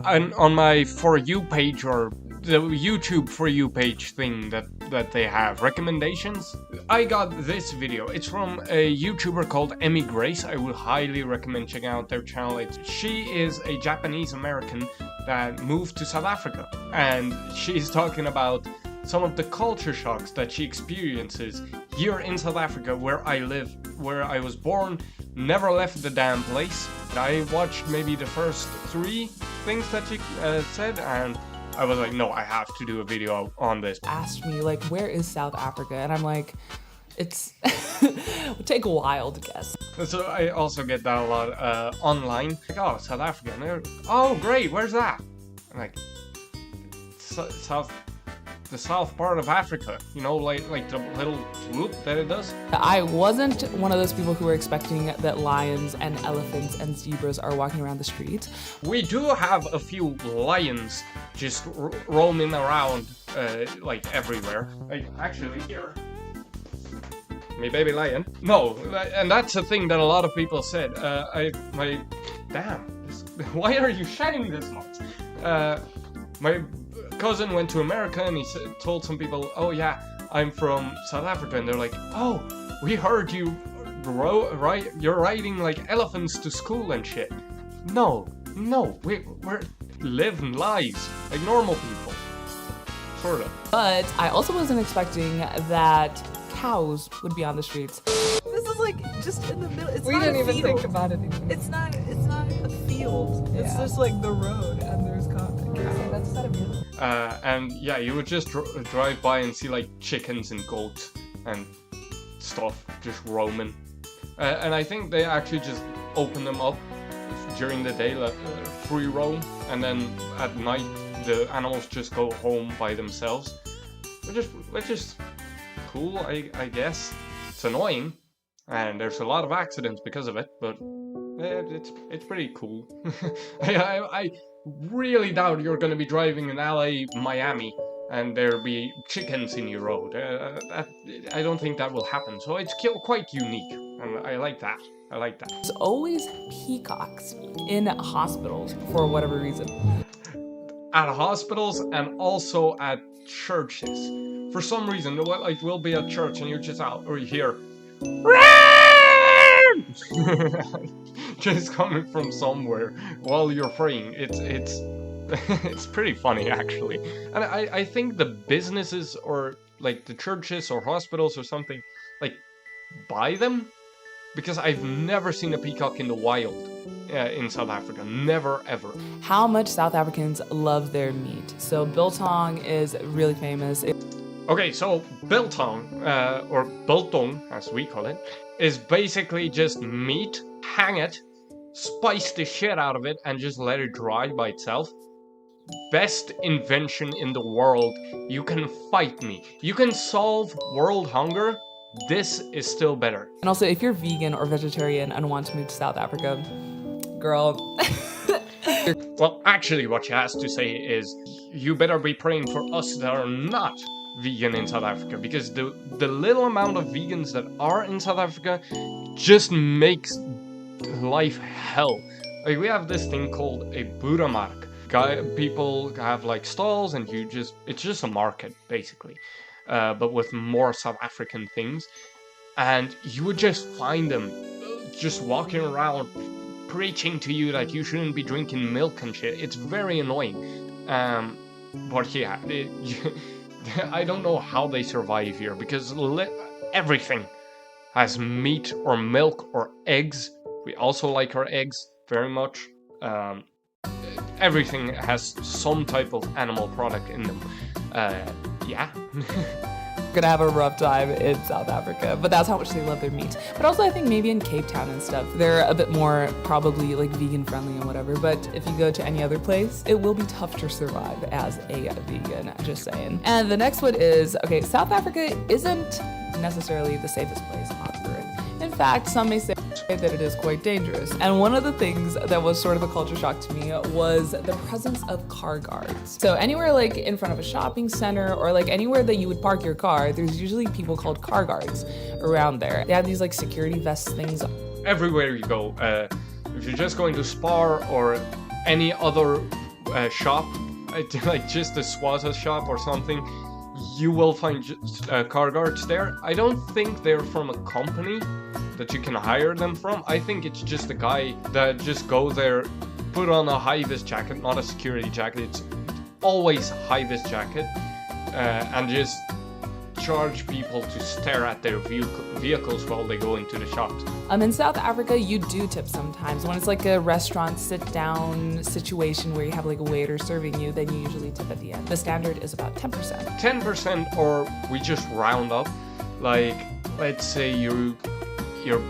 on my For You page, or the YouTube For You page thing that they have, recommendations, I got this video. It's from a YouTuber called Emmy Grace. I would highly recommend checking out their channel. She is a Japanese American that moved to South Africa, and she's talking about some of the culture shocks that she experiences here in South Africa, where I live, where I was born, never left the damn place. I watched maybe the first 3 things that she said, and I was like, no, I have to do a video on this. Asked me, like, where is South Africa? And I'm like, it's it would take a while to guess. So I also get that a lot online. Like, oh, South Africa. And they're, oh, great, where's that? I'm like, the south part of Africa, you know, like the little loop that it does. I wasn't one of those people who were expecting that lions and elephants and zebras are walking around the street. We do have a few lions just roaming around, like everywhere. Like, actually, here. Me baby lion. No, and that's a thing that a lot of people said. Why are you shedding this much? My cousin went to America and he told some people, oh yeah, I'm from South Africa, and they're like, oh, we heard you're riding like elephants to school and shit. No, we're living lives like normal people, sort of. But I also wasn't expecting that cows would be on the streets. This is like just in the middle. It's we not didn't a even field. think about it anymore. It's not a field. It's just like the road, and there's cows. That's not a field. And yeah, you would just drive by and see like chickens and goats and stuff just roaming. And I think they actually just open them up during the day, like free roam, and then at night the animals just go home by themselves. Which is cool, I guess. It's annoying, and there's a lot of accidents because of it, but it's pretty cool. I really doubt you're going to be driving in LA, Miami, and there'll be chickens in your road. I don't think that will happen, so it's quite unique, and I like that. There's always peacocks in hospitals for whatever reason. At hospitals and also at churches. For some reason, like, we'll be at church and you're just out, or you hear just coming from somewhere while you're praying. It's pretty funny, actually. And I think the businesses, or like the churches or hospitals or something, like, buy them, because I've never seen a peacock in the wild in South Africa. Never, ever. How much South Africans love their meat. So biltong is really famous. Okay, so biltong, or biltong as we call it, is basically just meat, hang it, spice the shit out of it, and just let it dry by itself. Best invention in the world. You can fight me. You can solve world hunger. This is still better. And also, if you're vegan or vegetarian and want to move to South Africa, girl. Well, actually, what she has to say is, you better be praying for us that are not vegan in South Africa, because the little amount of vegans that are in South Africa just makes life hell. Like, we have this thing called a Boeremark. People have like stalls, and it's just a market basically, but with more South African things, and you would just find them just walking around preaching to you that you shouldn't be drinking milk and shit. It's very annoying. But yeah, I don't know how they survive here, because everything has meat or milk or eggs. We also like our eggs very much. Everything has some type of animal product in them. Yeah. Gonna have a rough time in South Africa, but that's how much they love their meat. But also, I think maybe in Cape Town and stuff, they're a bit more probably like vegan friendly and whatever. But if you go to any other place, it will be tough to survive as a vegan, just saying. And the next one is, okay, South Africa isn't necessarily the safest place on earth. In fact, some may say that it is quite dangerous. And one of the things that was sort of a culture shock to me was the presence of car guards. So anywhere like in front of a shopping center, or like anywhere that you would park your car, there's usually people called car guards around there. They have these like security vest things. Everywhere you go, if you're just going to Spar or any other shop, like just a Swaza shop or something, you will find car guards there. I don't think they're from a company that you can hire them from. I think it's just a guy that just go there, put on a high-vis jacket, not a security jacket, it's always high-vis jacket, and just charge people to stare at their vehicles while they go into the shops. In South Africa, you do tip sometimes. When it's like a restaurant sit-down situation where you have like a waiter serving you, then you usually tip at the end. The standard is about 10%. 10%, or we just round up. Like, let's say your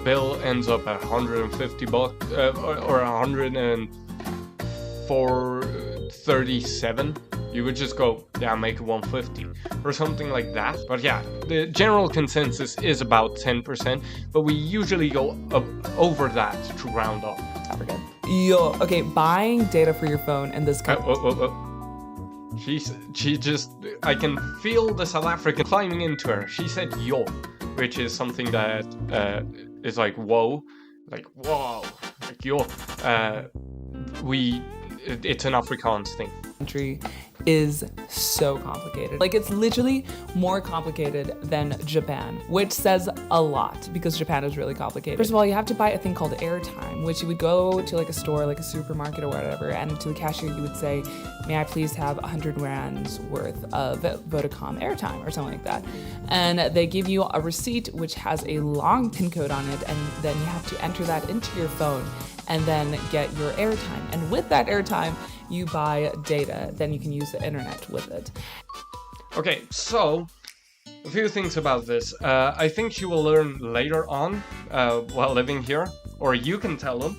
bill ends up at $150 or 137. You would just go, yeah, make it 150 or something like that. But yeah, the general consensus is about 10%, but we usually go over that to round up. Africa. Yo, okay, buying data for your phone in this country. She just, I can feel the South African climbing into her. She said yo, which is something that is like whoa, like wow, like yo. It's an Afrikaans thing. Country is so complicated. Like, it's literally more complicated than Japan, which says a lot because Japan is really complicated. First of all, you have to buy a thing called airtime, which you would go to like a store, like a supermarket or whatever, and to the cashier you would say, may I please have 100 rands worth of Vodacom airtime or something like that. And they give you a receipt which has a long PIN code on it, and then you have to enter that into your phone and then get your airtime. And with that airtime, you buy data, then you can use the internet with it. Okay, so a few things about this. I think you will learn later on while living here, or you can tell them,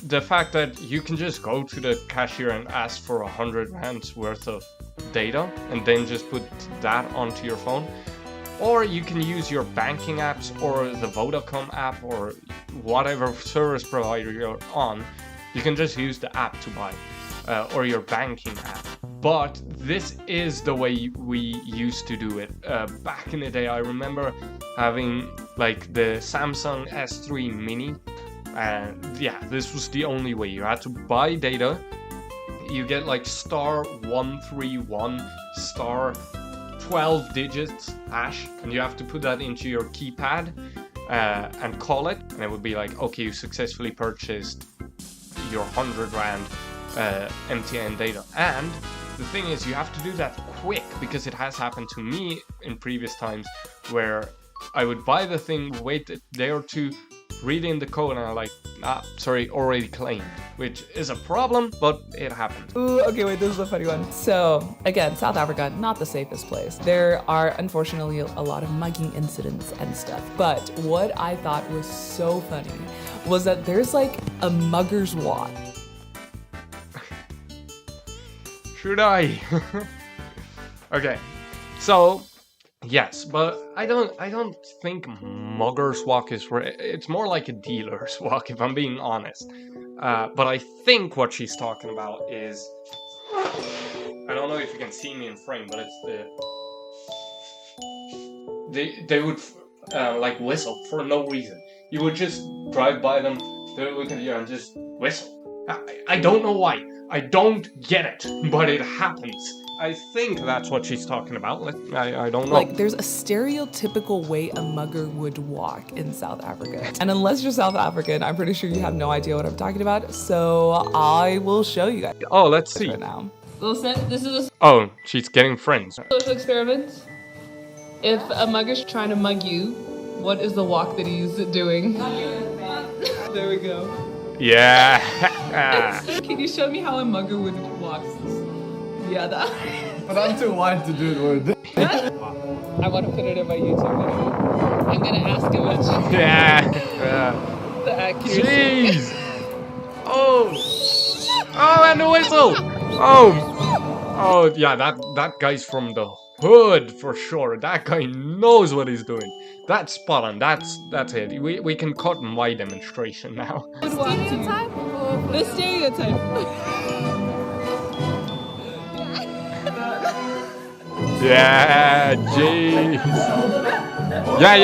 the fact that you can just go to the cashier and ask for 100 rands worth of data and then just put that onto your phone. Or you can use your banking apps or the Vodacom app or whatever service provider you're on. You can just use the app to buy, or your banking app. But this is the way we used to do it. Back in the day, I remember having like the Samsung S3 Mini. And yeah, this was the only way. You had to buy data. You get like *131 *12 digits hash, and you have to put that into your keypad and call it. And it would be like, okay, you successfully purchased your 100 rand MTN data. And the thing is, you have to do that quick, because it has happened to me in previous times where I would buy the thing, wait a day or two, read in the code, and I'm like, sorry, already claimed, which is a problem, but it happens. Ooh, okay, wait, this is a funny one. So, again, South Africa, not the safest place. There are, unfortunately, a lot of mugging incidents and stuff. But what I thought was so funny was that there's like a mugger's walk. Should I? Okay, so yes, but I don't think mugger's walk is right. It's more like a dealer's walk, if I'm being honest. But I think what she's talking about is, I don't know if you can see me in frame, but it's they would like whistle for no reason. You would just drive by them, they would look at you and just whistle. I don't know why. I don't get it, but it happens. I think that's what she's talking about. I don't know. Like, there's a stereotypical way a mugger would walk in South Africa. And unless you're South African, I'm pretty sure you have no idea what I'm talking about. So I will show you guys. Oh, let's see. Right now. Listen, this is a Oh, she's getting friends. social experiment. If a mugger's trying to mug you, what is the walk that he's doing? There we go. Yeah. Can you show me how a mugger would walk? Yeah, that. But I'm too white to do it. I want to put it in my YouTube video. I'm gonna ask him much. Yeah. The accuracy. Jeez. Oh, and the whistle. Oh, yeah. That guy's from the hood for sure. That guy knows what he's doing. That's spot on. That's it. We can cut and wide demonstration now. The stereotype. Yeah, jeez. Yeah.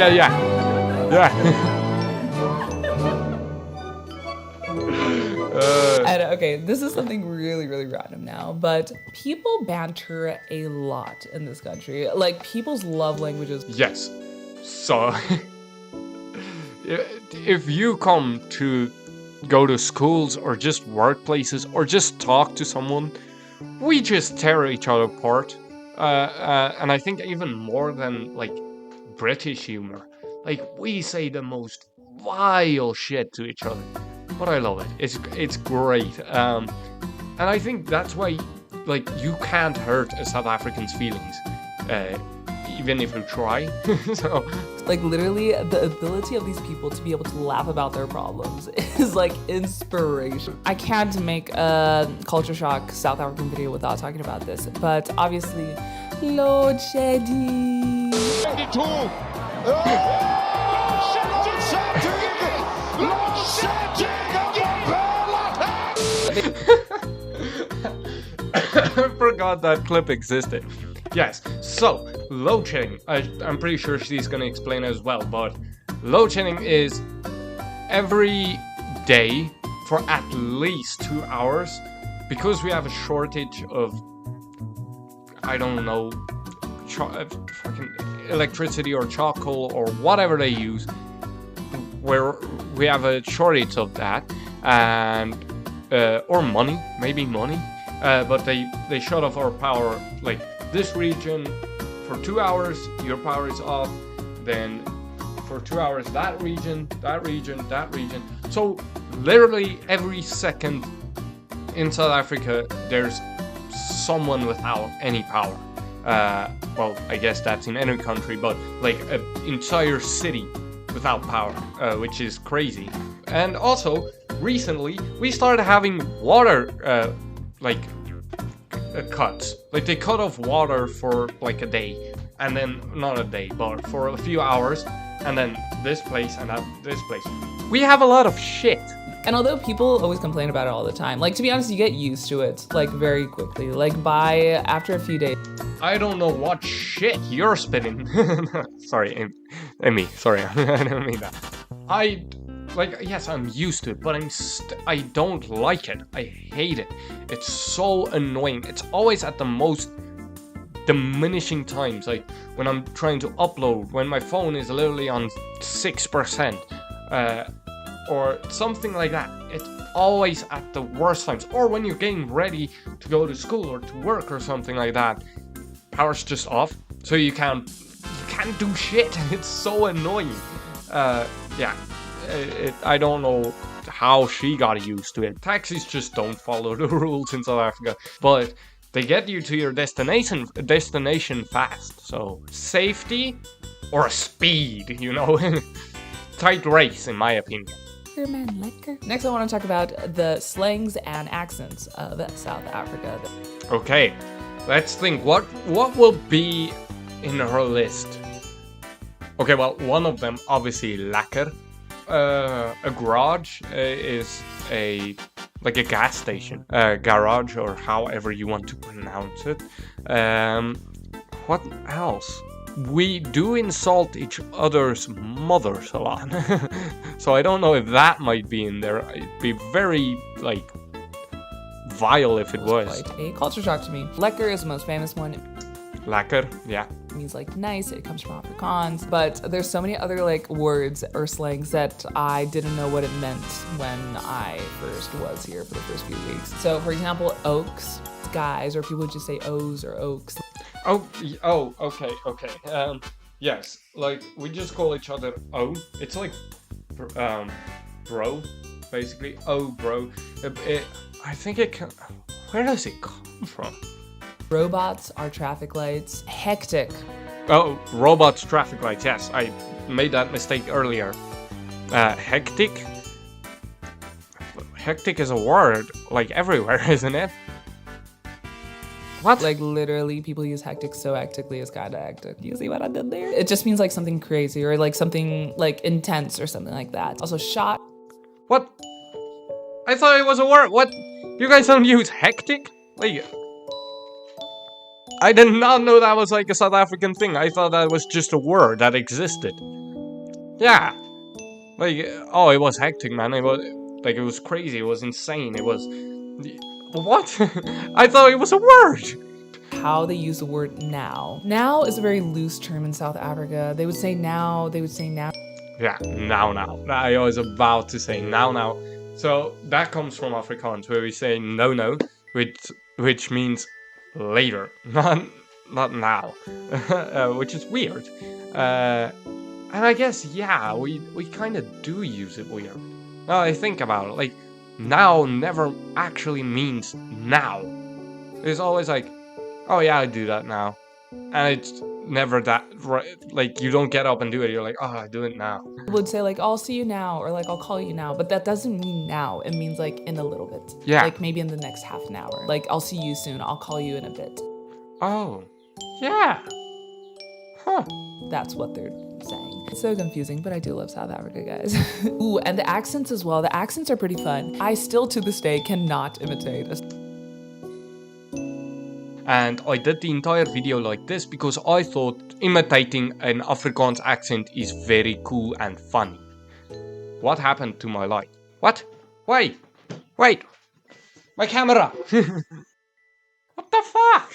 And okay, this is something really, really random now, but people banter a lot in this country. Like, people's love languages. Yes. So, if you come to go to schools or just workplaces or just talk to someone, we just tear each other apart. And I think even more than like British humor. Like, we say the most vile shit to each other. But I love it. It's great. And I think that's why, like, you can't hurt a South African's feelings, even if you try. So, Like, literally, the ability of these people to be able to laugh about their problems is like inspiration. I can't make a culture shock South African video without talking about this, but obviously, load shedding. I forgot that clip existed. Yes, so load shedding. I'm pretty sure she's gonna explain as well, but load shedding is every day for at least 2 hours, because we have a shortage of, I don't know, fucking electricity or charcoal or whatever they use, where we have a shortage of that, and or money, maybe money, but they shut off our power, like this region for 2 hours, your power is off, then for 2 hours that region. So literally every second in South Africa there's someone without any power. Well, I guess that's in any country, but like an entire city without power, which is crazy. And also, recently, we started having water, cuts. Like, they cut off water for like a day, and then, not a day, but for a few hours, and then this place and this place. We have a lot of shit. And although people always complain about it all the time, like, to be honest, you get used to it, like, very quickly. Like, after a few days. I don't know what shit you're spitting. Sorry, Amy, sorry, I don't mean that. Yes, I'm used to it, but I don't like it. I hate it. It's so annoying. It's always at the most diminishing times, like when I'm trying to upload, when my phone is literally on 6%, or something like that. It's always at the worst times. Or when you're getting ready to go to school or to work or something like that, power's just off, so you can't do shit. It's so annoying. I don't know how she got used to it. Taxis just don't follow the rules in South Africa, but they get you to your destination fast. So safety or speed, you know. Tight race, in my opinion. Next, I want to talk about the slangs and accents of South Africa. Okay, let's think. What will be in her list? Okay, well, one of them, obviously, lekker. A garage is like a gas station, garage, or however you want to pronounce it. What else? We do insult each other's mothers a lot. So I don't know if that might be in there. It'd be very, like, vile if it was. Quite a culture shock to me. Lekker is the most famous one. Lekker, yeah. It means like nice, it comes from Afrikaans, but there's so many other like words or slangs that I didn't know what it meant when I first was here for the first few weeks. So for example, oaks, guys, or people would just say O's or oaks. Okay. Yes, like, we just call each other O. It's like, bro, basically. Oh, bro. I think it can... Where does it come from? Robots are traffic lights. Hectic. Oh, robots, traffic lights, yes. I made that mistake earlier. Hectic? Hectic is a word, like, everywhere, isn't it? What? Like, literally, people use hectic so hectically, it's kind of hectic. You see what I did there? It just means like something crazy or like something like intense or something like that. Also, shot. What? I thought it was a word. What? You guys don't use hectic? Like, I did not know that was like a South African thing. I thought that was just a word that existed. Yeah. Like, oh, it was hectic, man. Like, it was crazy, it was insane, it was... What? I thought it was a word! How they use the word now. Now is a very loose term in South Africa. They would say now, they would say now. Yeah, now. I was about to say now. So that comes from Afrikaans, where we say no, which means later, not now, which is weird. And I guess yeah, we kind of do use it weird. Now I think about it, like now never actually means now. It's always like, oh yeah, I do that now, and it's never that like you don't get up and do it. You're like, oh, I do it now. Would say like, I'll see you now, or like, I'll call you now. But that doesn't mean now. It means like in a little bit. Yeah. Like maybe in the next half an hour. Like, I'll see you soon. I'll call you in a bit. Oh, yeah. Huh. That's what they're saying. It's so confusing, but I do love South Africa, guys. Ooh, and the accents as well. The accents are pretty fun. I still to this day cannot imitate And I did the entire video like this because I thought imitating an Afrikaans accent is very cool and funny. What happened to my light? What? Wait! My camera! What the fuck?